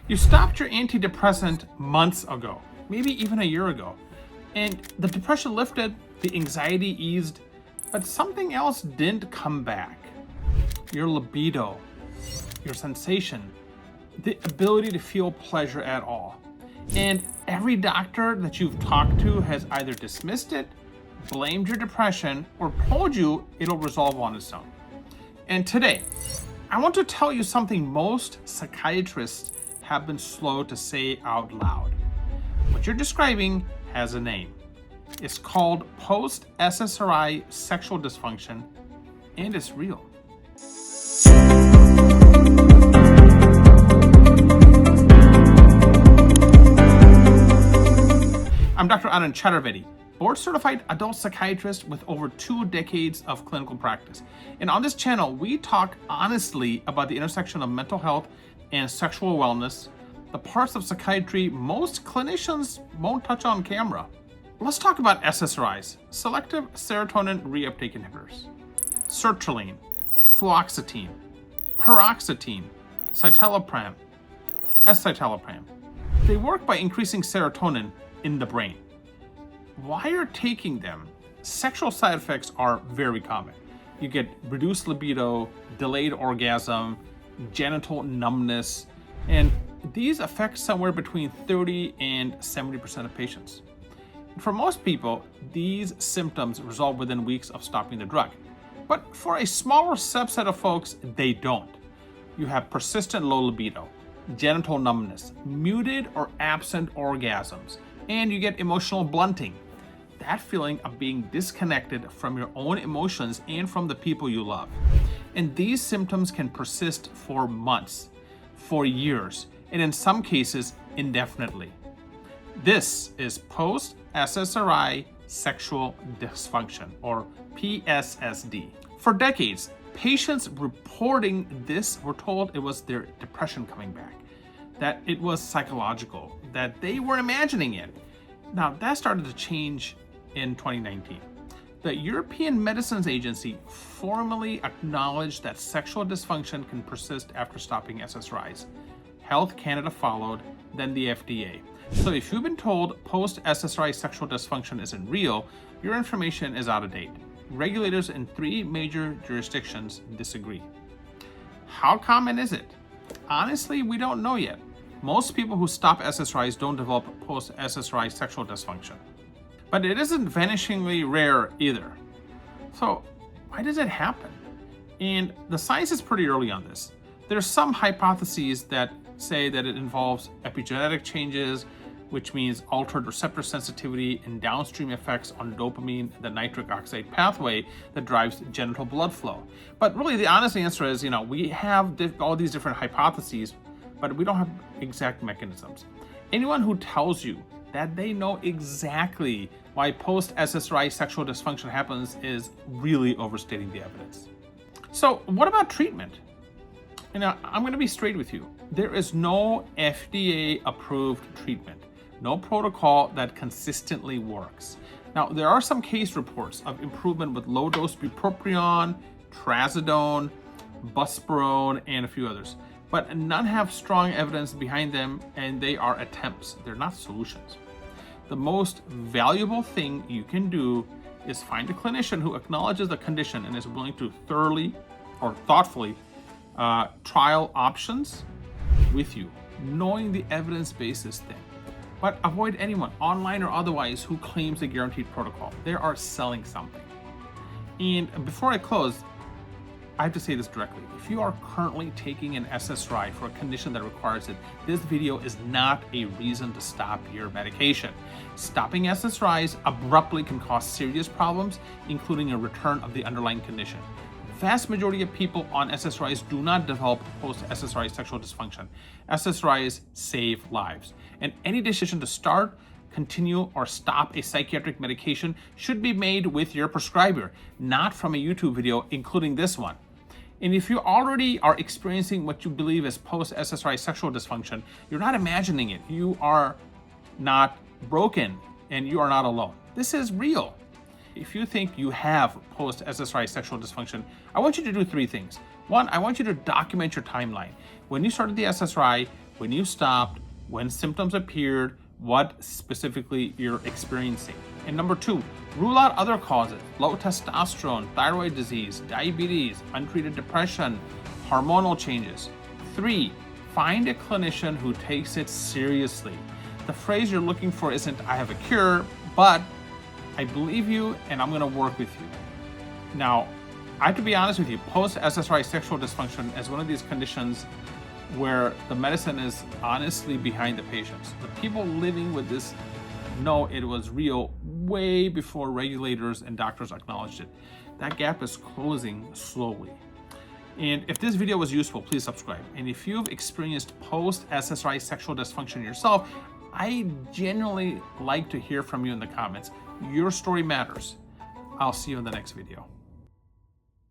You stopped your antidepressant months ago, maybe even a year ago, and the depression lifted, the anxiety eased, but something else didn't come back. Your libido, your sensation, the ability to feel pleasure at all. And every doctor that you've talked to has either dismissed it, blamed your depression, or told you it'll resolve on its own. And today, I want to tell you something most psychiatrists have been slow to say out loud. What you're describing has a name. It's called Post-SSRI sexual dysfunction, and it's real. I'm Dr. Anand Chaturvedi, board-certified adult psychiatrist with over 2 decades of clinical practice. And on this channel, we talk honestly about the intersection of mental health and sexual wellness, the parts of psychiatry most clinicians won't touch on camera. Let's talk about SSRIs, selective serotonin reuptake inhibitors. Sertraline, fluoxetine, paroxetine, citalopram, escitalopram. They work by increasing serotonin in the brain. While you're taking them, sexual side effects are very common. You get reduced libido, delayed orgasm, genital numbness, and these affect somewhere between 30 and 70% of patients. For most people, these symptoms resolve within weeks of stopping the drug. But for a smaller subset of folks, they don't. You have persistent low libido, genital numbness, muted or absent orgasms, and you get emotional blunting. That feeling of being disconnected from your own emotions and from the people you love. And these symptoms can persist for months, for years, and in some cases, indefinitely. This is post-SSRI sexual dysfunction, or PSSD. For decades, patients reporting this were told it was their depression coming back, that it was psychological, that they were imagining it. Now, that started to change in 2019. The European Medicines Agency formally acknowledged that sexual dysfunction can persist after stopping SSRIs. Health Canada followed, then the FDA. So if you've been told post-SSRI sexual dysfunction isn't real, your information is out of date. Regulators in 3 major jurisdictions disagree. How common is it? Honestly, we don't know yet. Most people who stop SSRIs don't develop post-SSRI sexual dysfunction. But it isn't vanishingly rare either. So why does it happen? And the science is pretty early on this. There's some hypotheses that say that it involves epigenetic changes, which means altered receptor sensitivity and downstream effects on dopamine, the nitric oxide pathway that drives genital blood flow. But really the honest answer is, we have all these different hypotheses, but we don't have exact mechanisms. Anyone who tells you that they know exactly why post-SSRI sexual dysfunction happens is really overstating the evidence. So what about treatment? I'm going to be straight with you. There is no FDA-approved treatment, no protocol that consistently works. Now, there are some case reports of improvement with low-dose bupropion, trazodone, buspirone, and a few others. But none have strong evidence behind them, and they are attempts. They're not solutions. The most valuable thing you can do is find a clinician who acknowledges the condition and is willing to thoroughly or thoughtfully trial options with you, knowing the evidence-based thing. But avoid anyone, online or otherwise, who claims a guaranteed protocol. They are selling something. And before I close, I have to say this directly. If you are currently taking an SSRI for a condition that requires it, this video is not a reason to stop your medication. Stopping SSRIs abruptly can cause serious problems, including a return of the underlying condition. The vast majority of people on SSRIs do not develop post-SSRI sexual dysfunction. SSRIs save lives. And any decision to start, continue, or stop a psychiatric medication should be made with your prescriber, not from a YouTube video, including this one. And if you already are experiencing what you believe is post-SSRI sexual dysfunction, you're not imagining it. You are not broken, and you are not alone. This is real. If you think you have post-SSRI sexual dysfunction, I want you to do 3 things. 1, I want you to document your timeline. When you started the SSRI, when you stopped, when symptoms appeared, what specifically you're experiencing. And number 2, rule out other causes: low testosterone, thyroid disease, diabetes, untreated depression, hormonal changes. 3, find a clinician who takes it seriously. The phrase you're looking for isn't "I have a cure," but "I believe you and I'm going to work with you." Now, I have to be honest with you, post-SSRI sexual dysfunction is one of these conditions where the medicine is honestly behind the patients. The people living with this know it was real way before regulators and doctors acknowledged it. That gap is closing slowly. And if this video was useful, please subscribe. And if you've experienced post-SSRI sexual dysfunction yourself, I genuinely like to hear from you in the comments. Your story matters. I'll see you in the next video.